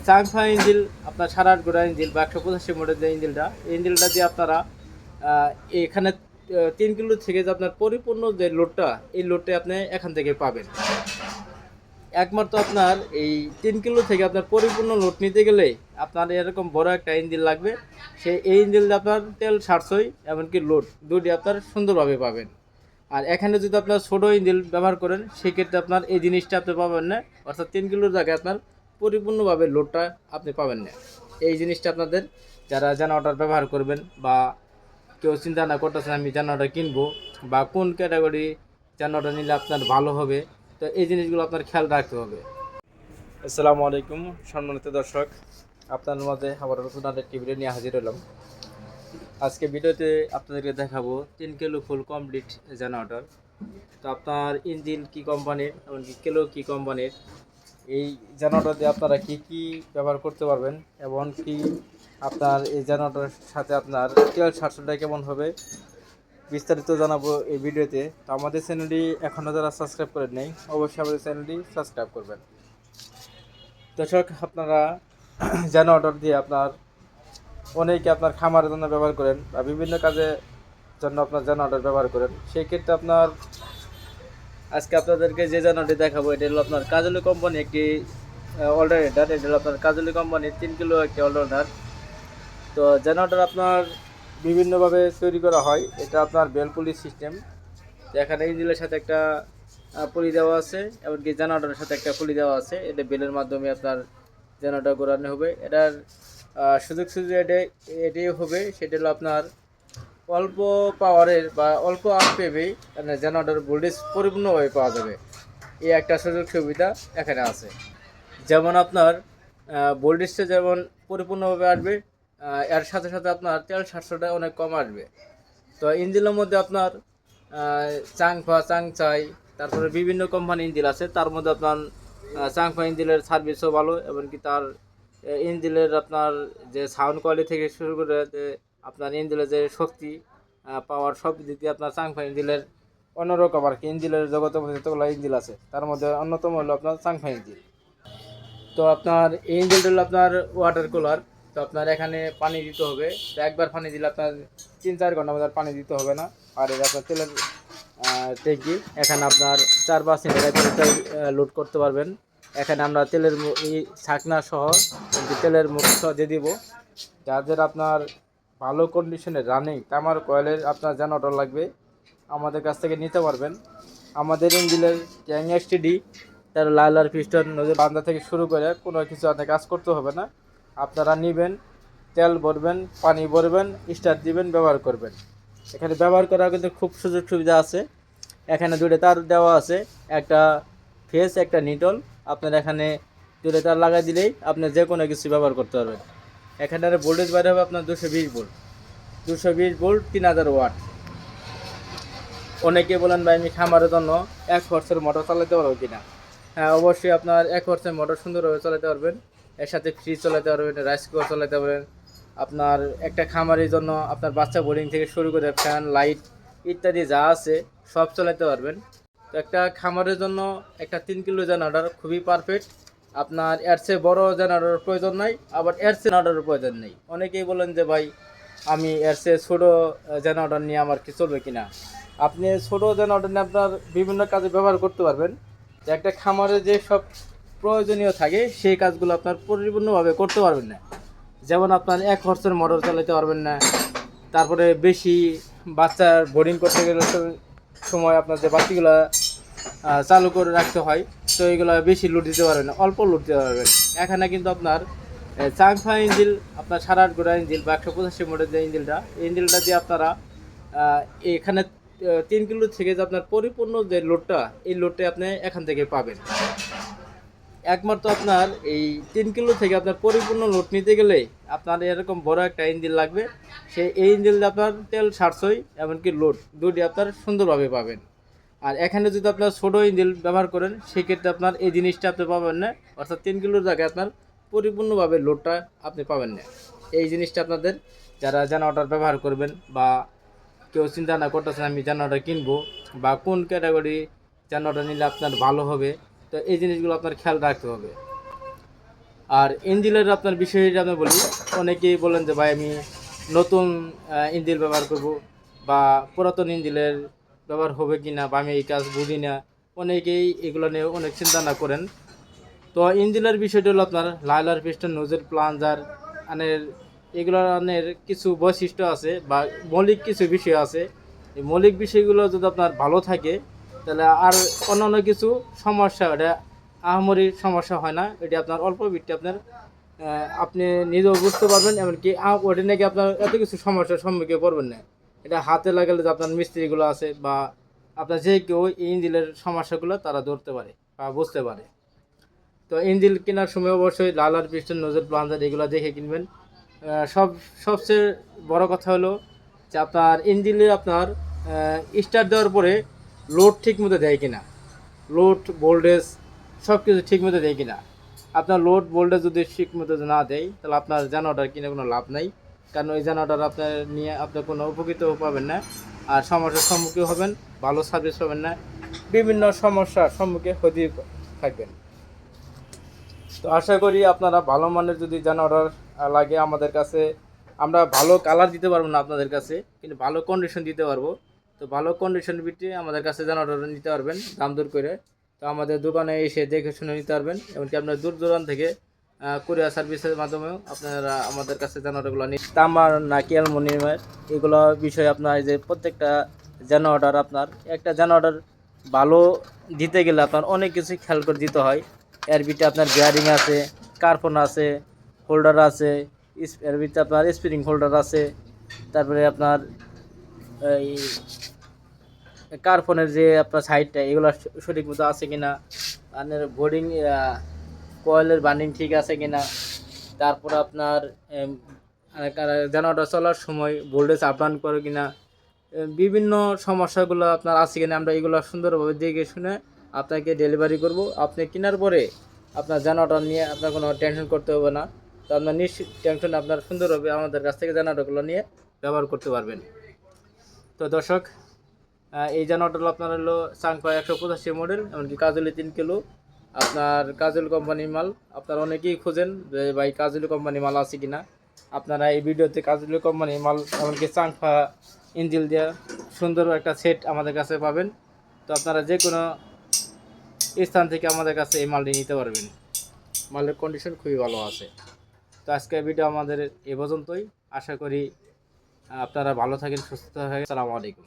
চাংফা ইঞ্জিল আপনার 8.5 গোড়া ইঞ্জিল বা 185 মোটর যে ইঞ্জিলটা, এই ইঞ্জিলটা দিয়ে আপনারা এখানে 3 কিলো থেকে যে আপনার পরিপূর্ণ যে লোডটা, এই লোডটা আপনি এখান থেকে পাবেন। একমাত্র আপনার এই 3 কিলো থেকে আপনার পরিপূর্ণ লোড নিতে গেলে আপনার এরকম বড় একটা ইঞ্জিন লাগবে। এই ইঞ্জিন দিয়ে আপনার তেল সাশ্রয় এমনকি লোড দুটি আপনার সুন্দরভাবে পাবেন। আর এখানে যদি আপনার ছোটো ইঞ্জিন ব্যবহার করেন, সেক্ষেত্রে আপনার এই জিনিসটা আপনি পাবেন না, অর্থাৎ 3 কিলোর জায়গায় আপনার পরিপূর্ণভাবে লোডটা আপনি পাবেন না। এই জিনিসটা আপনাদের যারা জেনারেটর ব্যবহার করবেন বা কেউ চিন্তা না করতেছেন আমি জেনারেটর কিনবো বা কোন ক্যাটাগরি জেনারেটর নিলে আপনার ভালো হবে, তো এই জিনিসগুলো আপনার খেয়াল রাখতে হবে। আসসালামু আলাইকুম সম্মানিত দর্শক, আপনার মাঝে আবার নতুন আরেকটি ভিডিও নিয়ে হাজির হলাম। আজকে ভিডিওতে আপনাদেরকে দেখাবো 3 কিলো ফুল কমপ্লিট জেনারেটর। তো আপনার ইঞ্জিন কি কোম্পানির, এমনকি কিলো কি কোম্পানির, এই জেনারেটর দিয়ে আপনারা কি কি ব্যবহার করতে পারবেন এবং কি আপনার এই জেনারেটরের সাথে আপনার তেল সাশ্রয়টা কেমন হবে, বিস্তারিত জানাবো এই ভিডিওতে। তো আমাদের চ্যানেলটি এখনও যারা সাবস্ক্রাইব করেন নাই, অবশ্যই আমাদের চ্যানেলটি সাবস্ক্রাইব করবেন। দর্শক, আপনারা জেনারেটর দিয়ে আপনার অনেকে আপনার খামারের জন্য ব্যবহার করেন বা বিভিন্ন কাজের জন্য আপনার জেনারেটর ব্যবহার করেন। সেই ক্ষেত্রে আপনার আজকে আপনাদেরকে যে জেনারেটর দেখাবো, এটা হলো আপনার কাজলি কোম্পানি একটি অলরাউন্ডার। এটা হলো আপনার কাজলি কোম্পানির 3 কিলো একটি অলরাউন্ডার। তো জেনারেটর আপনার বিভিন্নভাবে তৈরি করা হয়। এটা আপনার বেল পুলি সিস্টেম। এখানে ইঞ্জিনের সাথে একটা পুলি দেওয়া আছে, এমনকি জেনারেটরের সাথে একটা পুলি দেওয়া আছে। এটা বেলের মাধ্যমে আপনার জেনারেটর ঘোরানো হবে। এটার সুযোগ সুবিধা এটাই হবে, সেটা হলো আপনার অল্প পাওয়ারের বা অল্প আরপিএমে জেনারেটর ভোল্টেজ পরিপূর্ণভাবে পাওয়া যাবে। এই একটা সুযোগ সুবিধা এখানে আছে। যেমন আপনার ভোল্টেজটা যেমন পরিপূর্ণভাবে আসবে, এর সাথে সাথে আপনার তেল সাশ্রয়টা অনেক কম আসবে। তো ইঞ্জিনের মধ্যে আপনার চাংফা, চাংচাই, তারপরে বিভিন্ন কোম্পানি ইঞ্জিন আছে। তার মধ্যে আপনার চাংফা ইঞ্জিনের সার্ভিসও ভালো, এমনকি তার ইঞ্জিনের আপনার যে সাউন্ড কোয়ালিটি থেকে শুরু করে যে আপনার ইঞ্জিনের যে শক্তি পাওয়ার, সব দিক দিয়ে আপনার চাংফা ইঞ্জিনের অন্যরকম আর কি। ইঞ্জিনের জগতের মধ্যে যতগুলো ইঞ্জিন আছে তার মধ্যে অন্যতম হলো আপনার চাংফা ইঞ্জিন। তো আপনার এই ইঞ্জিনটা হলো আপনার ওয়াটার কুলার। তো আপনার এখানে পানি দিতে হবে। তো একবার পানি দিলে আপনার 3-4 ঘন্টা মধ্যে পানি দিতে হবে না। আর এটা আপনার তেলের ট্যাঙ্কি। এখানে আপনার 4-5 লিটার তেল লোড করতে পারবেন। এখানে আমরা তেলের ছাকনা সহ তেলের মুখ সহ দিয়ে দিব। যাদের আপনার ভালো কন্ডিশনের রানিং তামার কয়েলের আপনার জেনারেটর লাগবে, আমাদের কাছ থেকে নিতে পারবেন। আমাদের ইঞ্জিনের ট্যাং এসটিডি, তার লাইলার পিস্টন নজর বান্ধা থেকে শুরু করে কোনো কিছু আপনার কাজ করতে হবে না। আপনারা নেবেন, তেল ভরবেন, পানি ভরবেন, স্টার্ট দিবেন, ব্যবহার করবেন। এখানে ব্যবহার করার কিন্তু খুব সুযোগ সুবিধা আছে। এখানে 2টা তার দেওয়া আছে, একটা ফেস একটা নিটল। আপনার এখানে 2টা তার লাগাই দিলেই আপনি যে কোনো কিছু ব্যবহার করতে পারবেন। এখানে ভোল্টেজ বাইরে হবে আপনার 220 ভোল্ট, 220 ভোল্ট, 3000 ওয়াট। অনেকে বলেন ভাই আমি খামারের জন্য 1 হর্সের মোটর চালাতে পারবো কিনা। হ্যাঁ, অবশ্যই আপনার 1 হর্সের মোটর সুন্দরভাবে চালাতে পারবেন। এর সাথে ফ্রিজ চালাতে পারবেন, রাইস কুকার চালাতে পারবেন। আপনার একটা খামারের জন্য আপনার বাচ্চা বোর্ডিং থেকে শুরু করে ফ্যান, লাইট ইত্যাদি যা আছে সব চালাতে পারবেন। তো একটা খামারের জন্য একটা 3 কিলো জেনারেটর খুবই পারফেক্ট। আপনার এর চেয়ে বড় জেনারেটর প্রয়োজন নাই, আবার এর চেয়ে জেনারেটর প্রয়োজন নেই। অনেকেই বলেন যে ভাই আমি এর চেয়ে ছোটো জেনারেটর নিয়ে আমার কি চলবে কিনা। আপনি ছোটো জেনারেটর নিয়ে আপনার বিভিন্ন কাজে ব্যবহার করতে পারবেন। একটা খামারে যে সব প্রয়োজনীয় থাকে সেই কাজগুলো আপনার পরিপূর্ণভাবে করতে পারবেন না। যেমন আপনার 1 হর্সের মোটর চালাতে পারবেন না। তারপরে বেশি বাচ্চার বোর্ডিং করতে গেলে সময় আপনার যে বাতিগুলো চালু করে রাখতে হয়, তো এইগুলো বেশি লোড দিতে পারবেন না, অল্প লোড দিতে পারবেন। এখানে কিন্তু আপনার চাংফা ইঞ্জিল আপনার 8.5 গোড়া ইঞ্জিল বা 185 মোটর যে ইঞ্জিলটা, এই ইঞ্জিলটা দিয়ে আপনারা এখানে 3 কিলো থেকে যে আপনার পরিপূর্ণ যে লোডটা, এই লোডটা আপনি এখান থেকে পাবেন। একমাত্র আপনার এই 3 কিলো থেকে আপনার পরিপূর্ণ লোড নিতে গেলে আপনার এরকম বড় একটা ইঞ্জিন লাগবে। এই ইঞ্জিন দিয়ে আপনার তেল সাশ্রয় এমনকি লোড দুটি আপনার সুন্দরভাবে পাবেন। আর এখানে যদি আপনার ছোটো ইঞ্জিন ব্যবহার করেন, সেক্ষেত্রে আপনার এই জিনিসটা আপনি পাবেন না, অর্থাৎ 3 কিলোর জায়গায় আপনার পরিপূর্ণভাবে লোডটা আপনি পাবেন না। এই জিনিসটা আপনাদের যারা জেনারেটর ব্যবহার করবেন বা কেউ চিন্তা না করতেছেন আমি জেনারেটর কিনবো বা কোন ক্যাটাগরি জেনারেটর নিলে আপনার ভালো হবে, তো এই জিনিসগুলো আপনার খেয়াল রাখতে হবে। আর ইঞ্জিনের আপনার বিষয়ে যদি আপনি বলি, অনেকেই বলেন যে ভাই আমি নতুন ইঞ্জিন ব্যবহার করব বা পুরাতন ইঞ্জিনের ব্যবহার হবে কি না, বা আমি এই কাজ বুঝি না, অনেকেই এগুলো নিয়ে অনেক চিন্তা না করেন। তো ইঞ্জিনের বিষয়টা হলো আপনার লাইলার পিস্টন নোজেল প্লাঞ্জার আনের এগুলোর আনের কিছু বৈশিষ্ট্য আছে বা মৌলিক কিছু বিষয় আছে। এই মৌলিক বিষয়গুলো যদি আপনার ভালো থাকে তাহলে আর অন্যান্য কিছু সমস্যা, এটা আহামরি সমস্যা হয় না। এটি আপনার অল্প বিটটি আপনার আপনি নিজেও বুঝতে পারবেন, এমনকি ওটা নাকি আপনার এত কিছু সমস্যার সম্মুখীন পড়বেন না। এটা হাতে লাগালে যে আপনার মিস্ত্রিগুলো আছে বা আপনার যে কেউ এই ইঞ্জিনের সমস্যাগুলো তারা ধরতে পারে বা বুঝতে পারে। তো ইঞ্জিন কেনার সময় অবশ্যই লালার পিস্টন নোজেল প্লাঞ্জার এগুলো দেখে কিনবেন। সবচেয়ে বড় কথা হলো যে আপনার ইঞ্জিনে আপনার স্টার্ট দেওয়ার পরে লোড ঠিক মতো দেয় কিনা, লোড ভোল্টেজ সব কিছু ঠিক মতো দেয় কিনা। আপনার লোড ভোল্টেজ যদি ঠিক মতো না দেয় তাহলে আপনার জেনারেটর কিনে কোনো লাভ নাই, কারণ ওই জেনারেটর আপনার নিয়ে আপনার কোনো উপকৃত পাবেন না, আর সমস্যার সম্মুখীন হবেন, ভালো সার্ভিস পাবেন না, বিভিন্ন সমস্যার সম্মুখীন হতে থাকবেন। তো আশা করি আপনারা ভালো মানের যদি জেনারেটর লাগে আমাদের কাছে, আমরা ভালো কালার দিতে পারবো না আপনাদের কাছে, কিন্তু ভালো কন্ডিশন দিতে পারবো। তো ভালো কন্ডিশন বিটে আমাদের কাছে জেনারেটর নিতে পারবেন দাম দর করে। তো আমাদের দোকানে এসে দেখে শুনে নিতে পারবেন, এমনকি আপনার দূর দূরান্ত থেকে কুরিয়ার সার্ভিসের মাধ্যমেও আপনারা আমাদের কাছে জেনারেটরগুলো নিন। তামার নাকি অ্যালুমিনিয়ামের এগুলো বিষয়ে আপনার যে প্রত্যেকটা জেনারেটর, আপনার একটা জেনারেটর ভালো দিতে গেলে আপনার অনেক কিছু খেয়াল করে দিতে হয়। এর ভিতরে আপনার বিয়ারিং আছে, কার্বন আছে, হোল্ডার আছে, এর ভিতরে আপনার স্প্রিং হোল্ডার আছে, তারপরে আপনার এই কার্বনের যে আপনার সাইডটা এগুলো সঠিক মতো আছে কিনা, আপনার বোর্ডিং কয়েলের বান্ডিং ঠিক আছে কিনা, তারপর আপনার জেনারেটর চলার সময় ভোল্টেজ আপ ডাউন করে কিনা, বিভিন্ন সমস্যাগুলো আপনার আছে কিনা, আমরা এগুলো সুন্দরভাবে দেখে শুনে আপনাকে ডেলিভারি করব। আপনি কেনার পরে আপনার জেনারেটর নিয়ে আপনার কোনো টেনশন করতে হবে না। তো আপনার নিশ্চিত টেনশন আপনার সুন্দরভাবে আমাদের কাছ থেকে জেনারেটরগুলো নিয়ে ব্যবহার করতে পারবেন। তো দর্শক, এই জেনারেটর আপনার হলো চাংফা 185 মডেল, এমনকি কাজলি 3 কিলো, আপনার কাজল কোম্পানির মাল। আপনারা অনেকেই খোঁজেন যে ভাই কাজলি কোম্পানি মাল আছে কিনা। আপনারা এই ভিডিওতে কাজলি কোম্পানির মাল, এমনকি চাংফা ইঞ্জিল দেওয়া সুন্দর একটা সেট আমাদের কাছে পাবেন। তো আপনারা যে কোনো স্থান থেকে আমাদের কাছে এই মালটি নিতে পারবেন, মালের কন্ডিশন খুবই ভালো আছে। তো আজকের ভিডিও আমাদের এ পর্যন্তই। আশা করি আপনারা ভালো থাকেন, সুস্থ থাকেন। আসসালামু আলাইকুম।